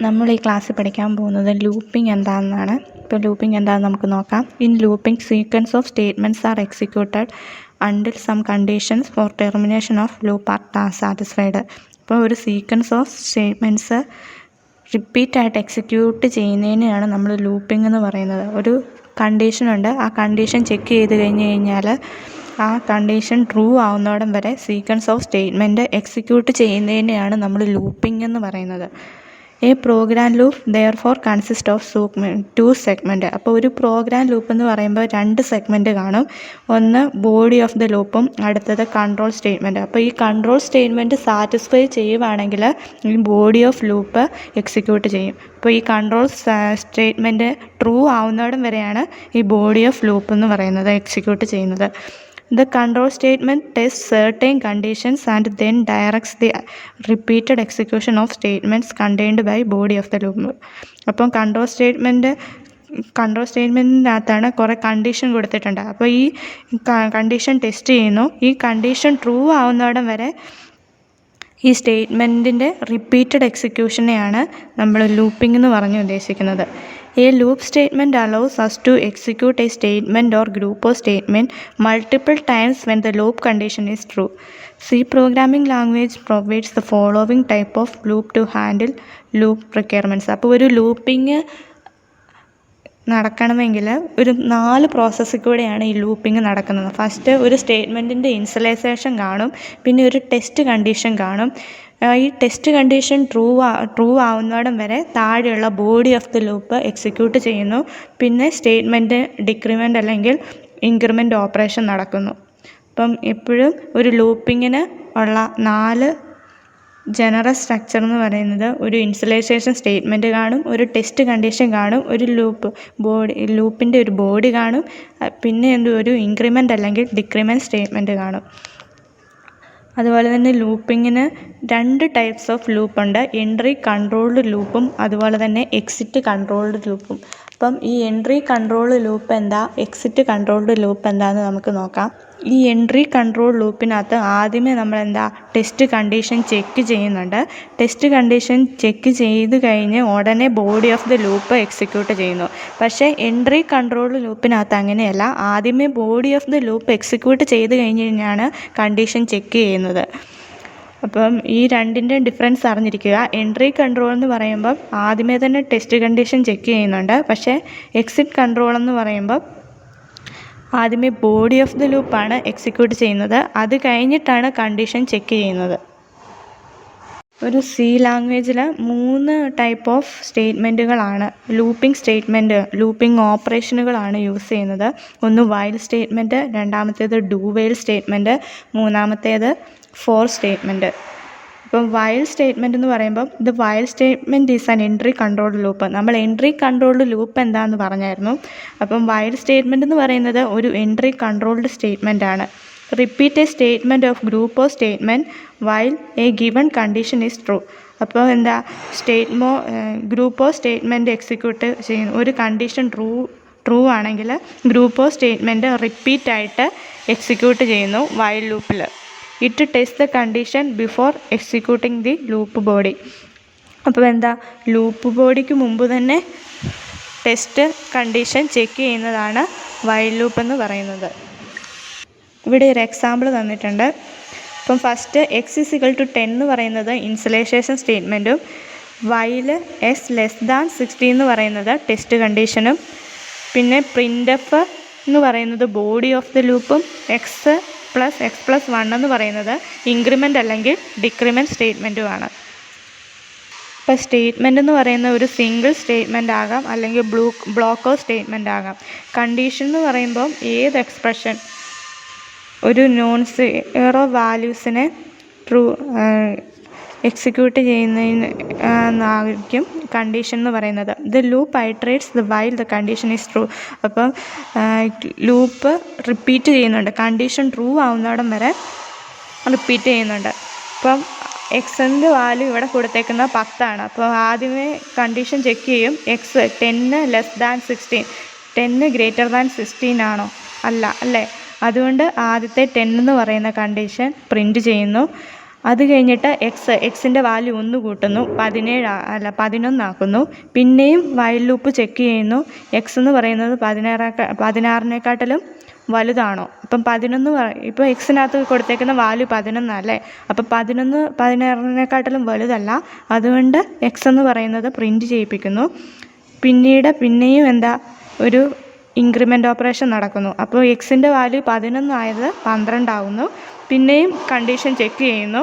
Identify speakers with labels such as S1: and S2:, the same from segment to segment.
S1: നമ്മൾ ഈ ക്ലാസ്സിൽ പഠിക്കാൻ പോകുന്നത് ലൂപ്പിംഗ് എന്താണെന്നാണ്. ഇപ്പോൾ ലൂപ്പിംഗ് എന്താണെന്ന് നമുക്ക് നോക്കാം. In looping sequence of statements are executed until some conditions for termination of loop are satisfied. ഇപ്പോൾ ഒരു സീക്വൻസ് ഓഫ് സ്റ്റേറ്റ്മെൻറ്റ്സ് റിപ്പീറ്റായിട്ട് എക്സിക്യൂട്ട് ചെയ്യുന്നതിനെയാണ് നമ്മൾ ലൂപ്പിംഗ് എന്ന് പറയുന്നത്. ഒരു കണ്ടീഷനുണ്ട്, ആ കണ്ടീഷൻ ചെക്ക് ചെയ്ത് കഴിഞ്ഞാൽ ആ കണ്ടീഷൻ ട്രൂ ആവുന്നോടം വരെ സീക്വൻസ് ഓഫ് സ്റ്റേറ്റ്മെൻറ്റ് എക്സിക്യൂട്ട് ചെയ്യുന്നതിനെയാണ് നമ്മൾ ലൂപ്പിംഗ് എന്ന് പറയുന്നത്. A program loop therefore consist of 2 segment. അപ്പോൾ ഒരു പ്രോഗ്രാം ലൂപ്പ് എന്ന് പറയുമ്പോൾ 2 സെഗ്മെൻറ്റ് കാണും. ഒന്ന് ബോഡി ഓഫ് ദ ലൂപ്പും അടുത്തത് കൺട്രോൾ സ്റ്റേറ്റ്മെൻറ്റ്. അപ്പോൾ ഈ കൺട്രോൾ സ്റ്റേറ്റ്മെൻറ്റ് സാറ്റിസ്ഫൈ ചെയ്യുവാണെങ്കിൽ ഈ ബോഡി ഓഫ് ലൂപ്പ് എക്സിക്യൂട്ട് ചെയ്യും. അപ്പോൾ ഈ കൺട്രോൾ സ്റ്റേറ്റ്മെൻറ്റ് ട്രൂ ആവുന്നോടം വരെയാണ് ഈ ബോഡി ഓഫ് ലൂപ്പ് എന്ന് പറയുന്നത് എക്സിക്യൂട്ട് ചെയ്യുന്നത്. The control statement tests certain conditions and then directs the repeated execution of statements contained by body of the loop. അപ്പം control സ്റ്റേറ്റ്മെൻറ്റിനകത്താണ് കുറേ കണ്ടീഷൻ കൊടുത്തിട്ടുണ്ട്. അപ്പോൾ ഈ കണ്ടീഷൻ ടെസ്റ്റ് ചെയ്യുന്നു. ഈ കണ്ടീഷൻ ട്രൂ ആവുന്നോടം വരെ ഈ സ്റ്റേറ്റ്മെൻറ്റിൻ്റെ റിപ്പീറ്റഡ് എക്സിക്യൂഷനെയാണ് നമ്മൾ ലൂപ്പിംഗ് എന്ന് പറഞ്ഞ് ഉദ്ദേശിക്കുന്നത്. A loop statement allows us to execute a statement or group of statement multiple times when the loop condition is true. C programming language provides the following type of loop to handle loop requirements. അപ്പോൾ ഒരു looping നടക്കണമെങ്കിൽ ഒരു 4 പ്രോസസ്സിൽ കൂടെയാണ് ഈ looping നടക്കുന്നത്. First ഒരു സ്റ്റേറ്റ്മെൻറ്റിൻ്റെ initialisation കാണും, പിന്നെ ഒരു ടെസ്റ്റ് കണ്ടീഷൻ കാണും. ഈ ടെസ്റ്റ് കണ്ടീഷൻ ട്രൂ ആവുന്നോടം വരെ താഴെയുള്ള body of the loop execute ചെയ്യുന്നു. പിന്നെ സ്റ്റേറ്റ്മെൻറ്റ് ഡിക്രിമെൻ്റ് അല്ലെങ്കിൽ ഇൻക്രിമെൻ്റ് ഓപ്പറേഷൻ നടക്കുന്നു. അപ്പം എപ്പോഴും ഒരു ലൂപ്പിങ്ങിന് ഉള്ള 4 ജനറൽ സ്ട്രക്ചർ എന്ന് പറയുന്നത് ഒരു ഇനിഷ്യലൈസേഷൻ സ്റ്റേറ്റ്മെൻറ്റ് കാണും, ഒരു ടെസ്റ്റ് കണ്ടീഷൻ കാണും, ഒരു ലൂപ്പിൻ്റെ ഒരു ബോഡി കാണും, പിന്നെ ഒരു ഇൻക്രിമെൻ്റ് അല്ലെങ്കിൽ ഡിക്രിമെൻ്റ് സ്റ്റേറ്റ്മെൻറ്റ് കാണും. അതുപോലെ തന്നെ ലൂപ്പിങ്ങിന് 2 ടൈപ്സ് ഓഫ് ലൂപ്പുണ്ട്. എൻട്രി കൺട്രോൾഡ് ലൂപ്പും അതുപോലെ തന്നെ എക്സിറ്റ് കൺട്രോൾഡ് ലൂപ്പും. അപ്പം ഈ എൻട്രി കൺട്രോൾഡ് ലൂപ്പ് എന്താ, എക്സിറ്റ് കൺട്രോൾഡ് ലൂപ്പ് എന്താണെന്ന് നമുക്ക് നോക്കാം. ഈ എൻട്രി കൺട്രോൾ ലൂപ്പിനകത്ത് ആദ്യമേ നമ്മൾ ടെസ്റ്റ് കണ്ടീഷൻ ചെക്ക് ചെയ്യുന്നുണ്ട്. ടെസ്റ്റ് കണ്ടീഷൻ ചെക്ക് ചെയ്ത് കഴിഞ്ഞ് ഉടനെ body of the loop execute ചെയ്യുന്നു. പക്ഷേ എൻട്രി കൺട്രോൾ ലൂപ്പിനകത്ത് അങ്ങനെയല്ല. ആദ്യമേ body of the loop execute ചെയ്ത് കഴിഞ്ഞ് കഴിഞ്ഞാണ് കണ്ടീഷൻ ചെക്ക് ചെയ്യുന്നത്. അപ്പം ഈ രണ്ടിൻ്റെയും ഡിഫറൻസ് അറിഞ്ഞിരിക്കുക. എൻട്രി കൺട്രോൾ എന്ന് പറയുമ്പം ആദ്യമേ തന്നെ ടെസ്റ്റ് കണ്ടീഷൻ ചെക്ക് ചെയ്യുന്നുണ്ട്. പക്ഷേ എക്സിറ്റ് കൺട്രോൾ എന്ന് പറയുമ്പം ആദ്യമേ ബോഡി ഓഫ് ദി ലൂപ്പാണ് എക്സിക്യൂട്ട് ചെയ്യുന്നത്, അത് കഴിഞ്ഞിട്ടാണ് കണ്ടീഷൻ ചെക്ക് ചെയ്യുന്നത്. ഒരു C ലാംഗ്വേജിൽ 3 ടൈപ്പ് ഓഫ് സ്റ്റേറ്റ്മെൻറ്റുകളാണ് ലൂപ്പിംഗ് ഓപ്പറേഷനുകളാണ് യൂസ് ചെയ്യുന്നത്. ഒന്ന് വൈൽ സ്റ്റേറ്റ്മെൻറ്റ്, രണ്ടാമത്തേത് ഡു വൈൽ സ്റ്റേറ്റ്മെൻറ്റ്, മൂന്നാമത്തേത് ഫോർ സ്റ്റേറ്റ്മെൻറ്റ്. ഇപ്പം വൈൽ സ്റ്റേറ്റ്മെൻറ്റ് എന്ന് പറയുമ്പം ഇത് while statement is an entry controlled loop. നമ്മൾ എൻട്രി കൺട്രോൾഡ് ലൂപ്പ് എന്താണെന്ന് പറഞ്ഞായിരുന്നു. അപ്പം വൈൽ സ്റ്റേറ്റ്മെൻറ്റ് എന്ന് പറയുന്നത് ഒരു എൻട്രി കൺട്രോൾഡ് സ്റ്റേറ്റ്മെൻ്റ് ആണ്. Repeat A statement of group of statement while A given condition is true. അപ്പോൾ ഗ്രൂപ്പ് ഓഫ് സ്റ്റേറ്റ്മെൻറ്റ് എക്സിക്യൂട്ട് ചെയ്യുന്നു. ഒരു കണ്ടീഷൻ ട്രൂ ആണെങ്കിൽ ഗ്രൂപ്പ് ഓഫ് സ്റ്റേറ്റ്മെൻറ്റ് റിപ്പീറ്റായിട്ട് എക്സിക്യൂട്ട് ചെയ്യുന്നു വൈൽ ലൂപ്പിൽ. It test the condition before executing the loop body. അപ്പോൾ loop ബോഡിക്ക് മുമ്പ് തന്നെ ടെസ്റ്റ് കണ്ടീഷൻ ചെക്ക് ചെയ്യുന്നതാണ് വൈൽ ലൂപ്പ് എന്ന് പറയുന്നത്. ഇവിടെ ഒരു എക്സാമ്പിൾ തന്നിട്ടുണ്ട്. അപ്പം ഫസ്റ്റ് x=10 എന്ന് പറയുന്നത് ഇനിഷ്യലൈസേഷൻ സ്റ്റേറ്റ്മെൻറ്റും വൈൽ s<16 എന്ന് പറയുന്നത് ടെസ്റ്റ് കണ്ടീഷനും പിന്നെ printf എന്ന് പറയുന്നത് ബോഡി ഓഫ് ദി ലൂപ്പും x+1 എന്ന് പറയുന്നത് ഇൻക്രിമെൻ്റ് അല്ലെങ്കിൽ ഡിക്രിമെൻ്റ് സ്റ്റേറ്റ്മെൻറ്റുമാണ്. ഇപ്പോൾ സ്റ്റേറ്റ്മെൻറ്റ് എന്ന് പറയുന്ന ഒരു സിംഗിൾ സ്റ്റേറ്റ്മെൻ്റ് ആകാം അല്ലെങ്കിൽ ബ്ലോക്ക് ഓഫ് സ്റ്റേറ്റ്മെൻ്റ് ആകാം. കണ്ടീഷൻ എന്ന് പറയുമ്പം ഏത് എക്സ്പ്രഷൻ ഒരു നോൺ സീറോ വാല്യൂസിനെ എക്സിക്യൂട്ട് ചെയ്യുന്നതിനായിരിക്കും കണ്ടീഷൻ എന്ന് പറയുന്നത്. The loop iterates the while the condition is true. അപ്പം ലൂപ്പ് റിപ്പീറ്റ് ചെയ്യുന്നുണ്ട്, കണ്ടീഷൻ ട്രൂ ആവുന്നിടം വരെ റിപ്പീറ്റ് ചെയ്യുന്നുണ്ട്. അപ്പം എക്സിൻ്റെ വാല്യൂ ഇവിടെ കൊടുത്തേക്കുന്ന 10 ആണ്. അപ്പോൾ ആദ്യമേ കണ്ടീഷൻ ചെക്ക് ചെയ്യും. x10 <16, 10 <16 ആണോ? അല്ല, അല്ലേ? അതുകൊണ്ട് ആദ്യത്തെ 10 എന്ന് പറയുന്ന കണ്ടീഷൻ പ്രിൻറ്റ് ചെയ്യുന്നു. അത് കഴിഞ്ഞിട്ട് എക്സിൻ്റെ വാല്യൂ 1 കൂട്ടുന്നു, 11 ആക്കുന്നു. പിന്നെയും വൈൽ ലൂപ്പ് ചെക്ക് ചെയ്യുന്നു, എക്സ് എന്ന് പറയുന്നത് 16-നേക്കാട്ടിലും വലുതാണോ. അപ്പം 11 ഇപ്പോൾ എക്സിനകത്ത് കൊടുത്തേക്കുന്ന വാല്യൂ 11 അല്ലേ. അപ്പം 11 16-നേക്കാട്ടിലും വലുതല്ല, അതുകൊണ്ട് എക്സ് എന്ന് പറയുന്നത് പ്രിൻറ്റ് ചെയ്യിപ്പിക്കുന്നു. പിന്നെയും ഒരു ഇൻക്രിമെൻ്റ് ഓപ്പറേഷൻ നടക്കുന്നു. അപ്പോൾ എക്സിൻ്റെ വാല്യൂ 11 ആയത് 12 ആവുന്നു. പിന്നെയും കണ്ടീഷൻ ചെക്ക് ചെയ്യുന്നു,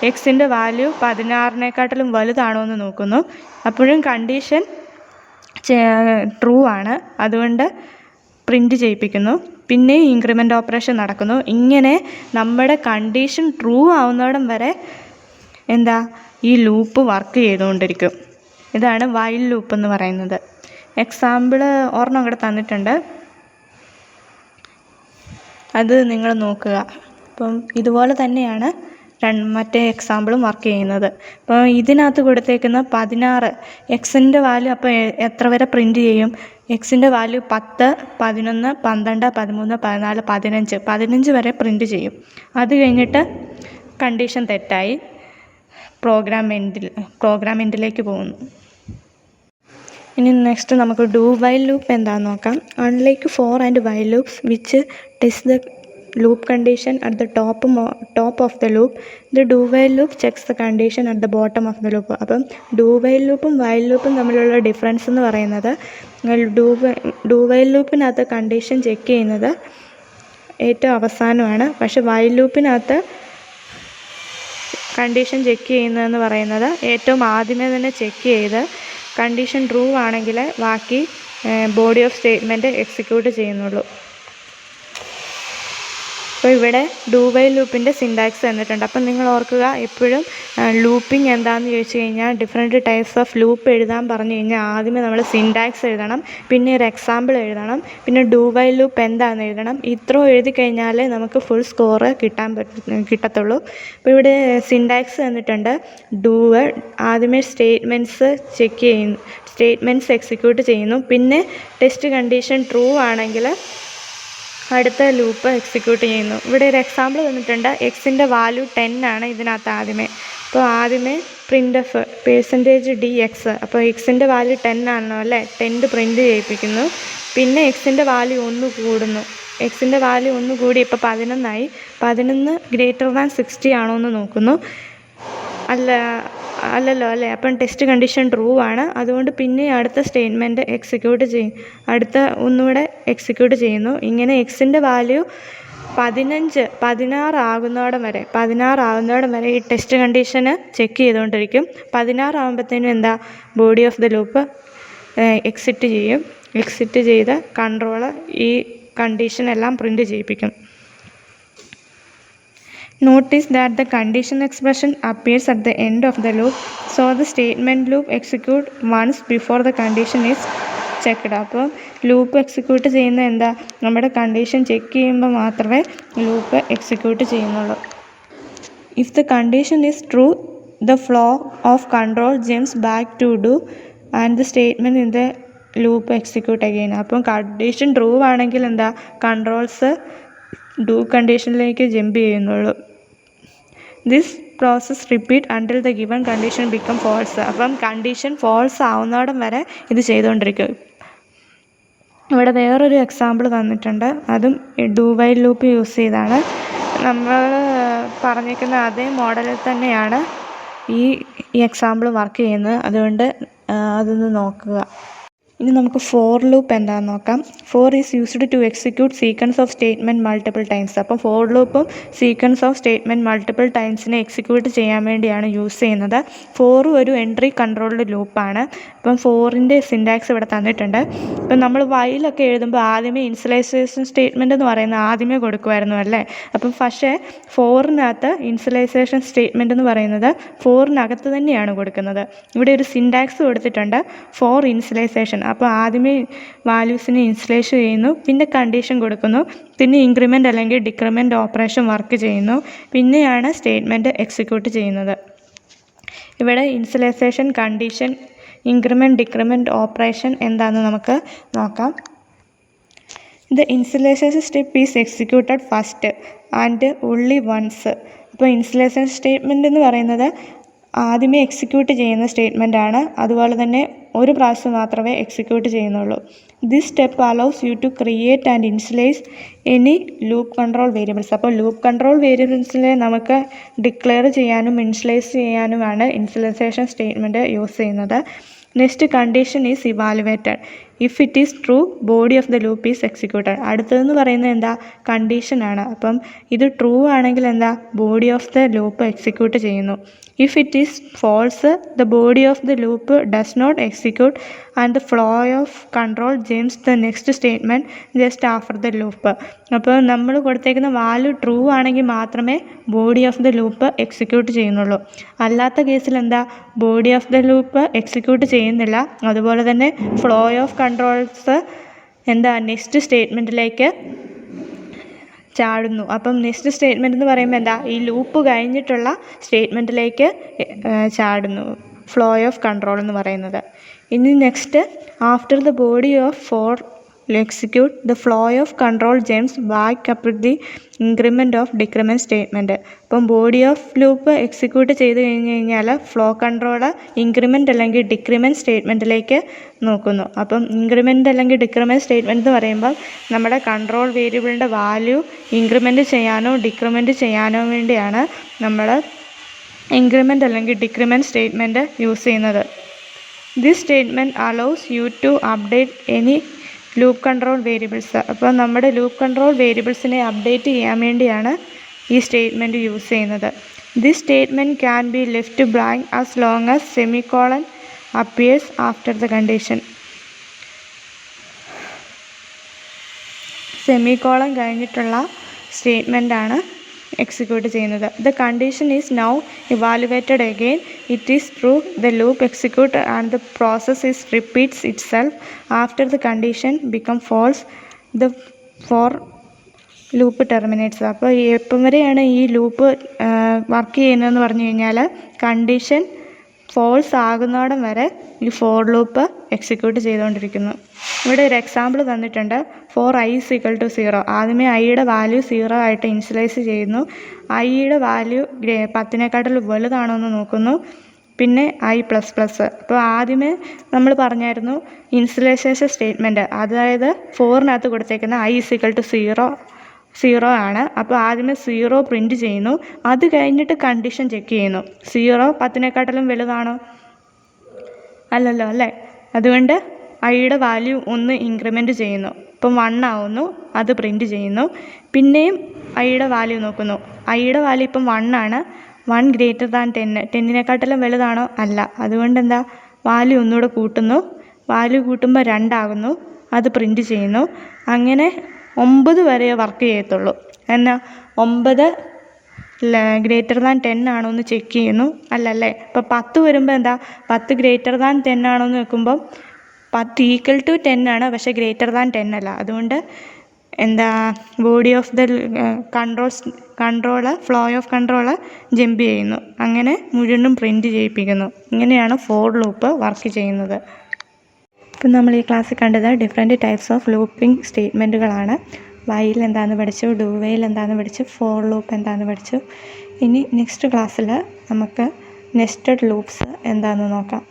S1: എക്സിൻ്റെ വാല്യൂ 16-നേക്കാട്ടിലും വലുതാണോ എന്ന് നോക്കുന്നു. അപ്പോഴും കണ്ടീഷൻ ട്രൂ ആണ്, അതുകൊണ്ട് പ്രിൻറ്റ് ചെയ്യിപ്പിക്കുന്നു. പിന്നെയും ഇൻക്രിമെൻ്റ് ഓപ്പറേഷൻ നടക്കുന്നു. ഇങ്ങനെ നമ്മുടെ കണ്ടീഷൻ ട്രൂ ആവുന്നിടം വരെ ഈ ലൂപ്പ് വർക്ക് ചെയ്തുകൊണ്ടിരിക്കും. ഇതാണ് വൈൽ ലൂപ്പ് എന്ന് പറയുന്നത്. എക്സാമ്പിൾ ഒരെണ്ണം ഇവിടെ തന്നിട്ടുണ്ട്, അത് നിങ്ങൾ നോക്കുക. അപ്പം ഇതുപോലെ തന്നെയാണ് മറ്റേ എക്സാമ്പിളും വർക്ക് ചെയ്യുന്നത്. അപ്പോൾ ഇതിനകത്ത് കൊടുത്തേക്കുന്ന 16 എക്സിൻ്റെ വാല്യൂ അപ്പോൾ എത്ര വരെ പ്രിൻറ്റ് ചെയ്യും? എക്സിൻ്റെ വാല്യൂ 10, 11, 12, 13, 14, 15 വരെ പ്രിൻറ്റ് ചെയ്യും. അത് കഴിഞ്ഞിട്ട് കണ്ടീഷൻ തെറ്റായി പ്രോഗ്രാം എൻഡിലേക്ക് പോകുന്നു. ഇനി നെക്സ്റ്റ് നമുക്ക് ഡു വൈൽ ലൂപ്പ് എന്താണെന്ന് നോക്കാം. Unlike for and while loops which test the loop condition at the top of the loop, the do while loop checks the condition at the bottom of the loop. അപ്പം do while ലൂപ്പും while ലൂപ്പും തമ്മിലുള്ള difference എന്ന് പറയുന്നത്, do while ലൂപ്പിനകത്ത് condition check ചെയ്യുന്നത് ഏറ്റവും അവസാനമാണ്. പക്ഷെ വൈൽ ലൂപ്പിനകത്ത് കണ്ടീഷൻ ചെക്ക് ചെയ്യുന്നതെന്ന് പറയുന്നത് ഏറ്റവും ആദ്യമേ തന്നെ ചെക്ക് ചെയ്ത് കണ്ടീഷൻ ട്രൂ ആണെങ്കിൽ ബാക്കി ബോഡി ഓഫ് സ്റ്റേറ്റ്മെൻറ്റ് എക്സിക്യൂട്ട് ചെയ്യുന്നുള്ളൂ. അപ്പോൾ ഇവിടെ ഡു വൈൽ ലൂപ്പിൻ്റെ സിൻടാക്സ് തന്നിട്ടുണ്ട്. അപ്പം നിങ്ങൾ ഓർക്കുക, എപ്പോഴും ലൂപ്പിംഗ് എന്താണെന്ന് ചോദിച്ചു കഴിഞ്ഞാൽ ഡിഫറെൻറ്റ് ടൈപ്സ് ഓഫ് ലൂപ്പ് എഴുതാൻ പറഞ്ഞു കഴിഞ്ഞാൽ ആദ്യമേ നമ്മൾ സിൻടാക്സ് എഴുതണം, പിന്നെ ഒരു എക്സാമ്പിൾ എഴുതണം, പിന്നെ ഡു വൈൽ ലൂപ്പ് എന്താണെന്ന് എഴുതണം. ഇത്രയും എഴുതി കഴിഞ്ഞാലേ നമുക്ക് ഫുൾ സ്കോർ കിട്ടത്തുള്ളൂ. അപ്പോൾ ഇവിടെ സിൻടാക്സ് തന്നിട്ടുണ്ട്. ആദ്യമേ സ്റ്റേറ്റ്മെൻറ്റ്സ് ചെക്ക് ചെയ്യുന്നു, സ്റ്റേറ്റ്മെൻറ്റ്സ് എക്സിക്യൂട്ട് ചെയ്യുന്നു. പിന്നെ ടെസ്റ്റ് കണ്ടീഷൻ ട്രൂ ആണെങ്കിൽ അടുത്ത ലൂപ്പ് എക്സിക്യൂട്ട് ചെയ്യുന്നു. ഇവിടെ ഒരു എക്സാമ്പിൾ തന്നിട്ടുണ്ട്. എക്സിൻ്റെ വാല്യൂ 10 ആണ് ഇതിനകത്ത് ആദ്യമേ. അപ്പോൾ ആദ്യമേ പ്രിൻ്റ് %dx, അപ്പോൾ എക്സിൻ്റെ വാല്യൂ 10 ആണല്ലോ അല്ലേ, 10 പ്രിൻറ്റ് ചെയ്യിപ്പിക്കുന്നു. പിന്നെ എക്സിൻ്റെ വാല്യൂ 1 കൂടുന്നു, എക്സിൻ്റെ വാല്യൂ 1 കൂടി ഇപ്പോൾ 11 ആയി. 11 > 60 ആണോ എന്ന് നോക്കുന്നു. അല്ലല്ലോ അല്ലേ. അപ്പം ടെസ്റ്റ് കണ്ടീഷൻ ട്രൂ ആണ്, അതുകൊണ്ട് പിന്നെ അടുത്ത സ്റ്റേറ്റ്മെൻറ്റ് എക്സിക്യൂട്ട് ചെയ്യും, ഒന്നുകൂടെ എക്സിക്യൂട്ട് ചെയ്യുന്നു. ഇങ്ങനെ എക്സിൻ്റെ വാല്യൂ 16 ആകുന്നോടം വരെ ഈ ടെസ്റ്റ് കണ്ടീഷന് ചെക്ക് ചെയ്തുകൊണ്ടിരിക്കും. 16 ആകുമ്പോഴത്തേനും body of the loop exit ചെയ്ത് കൺട്രോള് ഈ കണ്ടീഷൻ എല്ലാം പ്രിൻറ്റ് ചെയ്യിപ്പിക്കും. Notice that the condition expression appears at the end of the loop, so the statement loop execute once before the condition is checked. അപ്പോൾ loop execute ചെയ്യുന്ന നമ്മുടെ condition check ചെയ്യുമ്പോൾ മാത്രമേ loop execute ചെയ്യുന്നുള്ളൂ. If the condition is true, the flow of control jumps back to do and the statement in the loop execute again. അപ്പം condition true ആണെങ്കിൽ controls do കണ്ടീഷനിലേക്ക് jump ചെയ്യുന്നുള്ളൂ. This process repeat until the given condition become false. അപ്പം condition false ആവുന്നോടം വരെ ഇത് ചെയ്തുകൊണ്ടിരിക്കും. ഇവിടെ വേറൊരു എക്സാമ്പിൾ തന്നിട്ടുണ്ട്, അതും ഡു വൈൽ ലൂപ്പ് യൂസ് ചെയ്താണ്. നമ്മൾ പറഞ്ഞിരിക്കുന്ന അതേ മോഡലിൽ തന്നെയാണ് ഈ എക്സാമ്പിൾ വർക്ക് ചെയ്യുന്നത്, അതുകൊണ്ട് അതൊന്ന് നോക്കുക. ഇനി നമുക്ക് ഫോർ ലൂപ്പ് എന്താണെന്ന് നോക്കാം. For is used to execute sequence of statement multiple times. അപ്പം ഫോർ ലൂപ്പും സീക്വൻസ് ഓഫ് സ്റ്റേറ്റ്മെൻറ്റ് മൾട്ടിപ്പിൾ ടൈംസിനെ എക്സിക്യൂട്ട് ചെയ്യാൻ വേണ്ടിയാണ് യൂസ് ചെയ്യുന്നത്. ഫോറും ഒരു എൻട്രി കൺട്രോൾഡ് ലൂപ്പാണ്. അപ്പം ഫോറിൻ്റെ സിൻടാക്സ് ഇവിടെ തന്നിട്ടുണ്ട്. ഇപ്പം നമ്മൾ വൈലൊക്കെ എഴുതുമ്പോൾ ആദ്യമേ ഇനിഷ്യലൈസേഷൻ സ്റ്റേറ്റ്മെൻറ്റ് എന്ന് പറയുന്നത് ആദ്യമേ കൊടുക്കുമായിരുന്നു അല്ലേ. അപ്പം പക്ഷേ ഫോറിനകത്ത് ഇനിഷ്യലൈസേഷൻ സ്റ്റേറ്റ്മെൻറ്റ് എന്ന് പറയുന്നത് ഫോറിനകത്ത് തന്നെയാണ് കൊടുക്കുന്നത്. ഇവിടെ ഒരു സിൻടാക്സ് കൊടുത്തിട്ടുണ്ട്, ഫോർ ഇനിഷ്യലൈസേഷൻ. അപ്പോൾ ആദ്യമേ വാല്യൂസിനെ ഇൻസ്റ്റലേഷൻ ചെയ്യുന്നു, പിന്നെ കണ്ടീഷൻ കൊടുക്കുന്നു, പിന്നെ ഇൻക്രിമെൻ്റ് അല്ലെങ്കിൽ ഡിക്രിമെൻ്റ് ഓപ്പറേഷൻ വർക്ക് ചെയ്യുന്നു, പിന്നെയാണ് സ്റ്റേറ്റ്മെൻറ്റ് എക്സിക്യൂട്ട് ചെയ്യുന്നത്. ഇവിടെ installation, condition, increment, decrement operation എന്താണെന്ന് നമുക്ക് നോക്കാം. The initialization step is executed first and only once അപ്പോൾ ഇൻസ്റ്റലേഷൻ സ്റ്റേറ്റ്മെൻറ്റ് എന്ന് പറയുന്നത് ആദ്യമേ എക്സിക്യൂട്ട് ചെയ്യുന്ന സ്റ്റേറ്റ്മെൻറ്റാണ്. അതുപോലെ തന്നെ ഒരു പ്രാവശ്യം മാത്രമേ എക്സിക്യൂട്ട് ചെയ്യുന്നുള്ളൂ. This step allows you to create and initialise any loop control variables. അപ്പോൾ ലൂപ്പ് കൺട്രോൾ വേരിയബിൾസിനെ നമുക്ക് ഡിക്ലെയർ ചെയ്യാനും ഇൻസ്റ്റലൈസ് ചെയ്യാനുമാണ് ഇൻസ്റ്റലൈസേഷൻ സ്റ്റേറ്റ്മെൻറ്റ് യൂസ് ചെയ്യുന്നത്. Next condition is evaluated. If it is true body of the loop is executed. അടുത്തതെന്ന് പറയുന്നത് എന്താ, കണ്ടീഷനാണ്. അപ്പം ഇത് ട്രൂ ആണെങ്കിൽ എന്താ, body of the loop execute ചെയ്യുന്നു. If it is false the body of the loop does not execute and the flow of control jumps the next statement just after the loop. അപ്പോൾ നമ്മൾ കൊടുത്തേക്കുന്ന value true ആണെങ്കിൽ മാത്രമേ body of the loop execute ചെയ്യുന്നുള്ളൂ. അല്ലാത്ത കേസിൽ എന്താ, body of the loop execute ചെയ്യുന്നില്ല. അതുപോലെ തന്നെ ഫ്ലോ ഓഫ് കൺട്രോൾസ് എന്താ, നെക്സ്റ്റ് സ്റ്റേറ്റ്മെൻറ്റിലേക്ക് ചാടുന്നു. അപ്പം നെക്സ്റ്റ് സ്റ്റേറ്റ്മെൻറ്റ് എന്ന് പറയുമ്പോൾ എന്താ, ഈ ലൂപ്പ് കഴിഞ്ഞിട്ടുള്ള സ്റ്റേറ്റ്മെൻറ്റിലേക്ക് ചാടുന്നു, ഫ്ലോ ഓഫ് കൺട്രോൾ എന്ന് പറയുന്നത്. ഇനി next, after the body of for execute the flow of control jumps back up the increment of decrement statement. അപ്പം ബോഡി ഓഫ് ലൂപ്പ് എക്സിക്യൂട്ട് ചെയ്ത് കഴിഞ്ഞാൽ ഫ്ലോ കൺട്രോൾ ഇൻക്രിമെൻറ്റ് അല്ലെങ്കിൽ ഡിക്രിമെൻറ്റ് സ്റ്റേറ്റ്മെൻറ്റിലേക്ക് നോക്കുന്നു. അപ്പം ഇൻക്രിമെൻറ്റ് അല്ലെങ്കിൽ ഡിക്രിമെൻറ്റ് സ്റ്റേറ്റ്മെൻറ്റ് എന്ന് പറയുമ്പോൾ നമ്മുടെ കൺട്രോൾ വേരിയബിളിൻ്റെ വാല്യൂ ഇൻക്രിമെൻറ്റ് ചെയ്യാനോ ഡിക്രിമെൻറ്റ് ചെയ്യാനോ വേണ്ടിയാണ് നമ്മൾ ഇൻക്രിമെൻറ്റ് അല്ലെങ്കിൽ ഡിക്രിമെൻറ്റ് സ്റ്റേറ്റ്മെൻറ്റ് യൂസ് ചെയ്യുന്നത്. This statement allows you to update any loop control variables. അപ്പോൾ നമ്മുടെ ലൂപ്പ് കൺട്രോൾ വേരിയബിൾസിനെ അപ്ഡേറ്റ് ചെയ്യാൻ വേണ്ടിയാണ് ഈ സ്റ്റേറ്റ്മെൻറ്റ് യൂസ് ചെയ്യുന്നത്. This statement can be left blank as long as semicolon appears after the condition. സെമിക്കോളൻ കഴിഞ്ഞിട്ടുള്ള സ്റ്റേറ്റ്മെൻറ്റാണ് എക്സിക്യൂട്ട് ചെയ്യുന്നത്. The condition is now evaluated again. It is true the loop execute and the process is repeats itself. After the condition become false the for loop terminates. അപ്പോൾ എപ്പം വരെയാണ് ഈ loop work ചെയ്യുന്നതെന്ന് പറഞ്ഞു കഴിഞ്ഞാൽ condition false ആകുന്നോടം വരെ ഈ for loop execute ചെയ്തുകൊണ്ടിരിക്കുന്നു. ഇവിടെ ഒരു എക്സാമ്പിൾ തന്നിട്ടുണ്ട്. For i is equal to 0. ആദ്യമേ ഐയുടെ വാല്യൂ 0 ആയിട്ട് ഇനിഷ്യലൈസ് ചെയ്യുന്നു. ഐയുടെ വാല്യൂ 10 വലുതാണോ എന്ന് നോക്കുന്നു. പിന്നെ i++. അപ്പോൾ ആദ്യമേ നമ്മൾ പറഞ്ഞായിരുന്നു ഇനിഷ്യലൈസേഷൻ സ്റ്റേറ്റ്മെൻറ്റ്, അതായത് 4-നകത്ത് കൊടുത്തേക്കുന്ന i is equal to 0 ആണ്. അപ്പോൾ ആദ്യമേ 0 പ്രിൻറ്റ് ചെയ്യുന്നു. അത് കഴിഞ്ഞിട്ട് കണ്ടീഷൻ ചെക്ക് ചെയ്യുന്നു. 0 10 വലുതാണോ? അല്ലല്ലോ അല്ലേ. അതുകൊണ്ട് ഐയുടെ വാല്യൂ 1 ഇൻക്രിമെൻറ്റ് ചെയ്യുന്നു. ഇപ്പം 1 ആവുന്നു, അത് പ്രിൻറ്റ് ചെയ്യുന്നു. പിന്നെയും ഐയുടെ വാല്യൂ നോക്കുന്നു. ഐയുടെ വാല്യൂ ഇപ്പം 1 ആണ്. 1 ഗ്രേറ്റർ ദാൻ 10. 10 വലുതാണോ? അല്ല. അതുകൊണ്ട് എന്താ, വാല്യൂ ഒന്നുകൂടെ കൂട്ടുന്നു. വാല്യൂ കൂട്ടുമ്പോൾ 2 ആകുന്നു, അത് പ്രിൻറ്റ് ചെയ്യുന്നു. അങ്ങനെ 9 വരെ വർക്ക് ചെയ്യത്തുള്ളൂ. എന്നാൽ 9 ഗ്രേറ്റർ ദാൻ 10 ആണോ എന്ന് ചെക്ക് ചെയ്യുന്നു. അല്ലല്ലേ. ഇപ്പോൾ 10 വരുമ്പോൾ എന്താ, 10 ഗ്രേറ്റർ ദാൻ 10 ആണോ എന്ന് വെക്കുമ്പോൾ 10 ഈക്വൽ ടു 10 ആണ്, പക്ഷേ ഗ്രേറ്റർ ദാൻ 10 അല്ല. അതുകൊണ്ട് എന്താ, body of the control flow of control jump ചെയ്യുന്നു. അങ്ങനെ മുഴുവനും പ്രിൻറ്റ് ചെയ്യിപ്പിക്കുന്നു. ഇങ്ങനെയാണ് ഫോർ ലൂപ്പ് വർക്ക് ചെയ്യുന്നത്. ഇപ്പം നമ്മൾ ഈ ക്ലാസ്സിൽ കണ്ടത് ഡിഫറെൻറ്റ് ടൈപ്സ് ഓഫ് ലൂപ്പിംഗ് സ്റ്റേറ്റ്മെൻറ്റുകളാണ്. വൈൽ എന്താണെന്ന് പഠിച്ചു, ഡു വൈൽ എന്താണെന്ന് പഠിച്ചു, ഫോർ ലൂപ്പ് എന്താണെന്ന് പഠിച്ചു. ഇനി നെക്സ്റ്റ് ക്ലാസ്സിൽ നമുക്ക് നെസ്റ്റഡ് ലൂപ്സ് എന്താണെന്ന് നോക്കാം.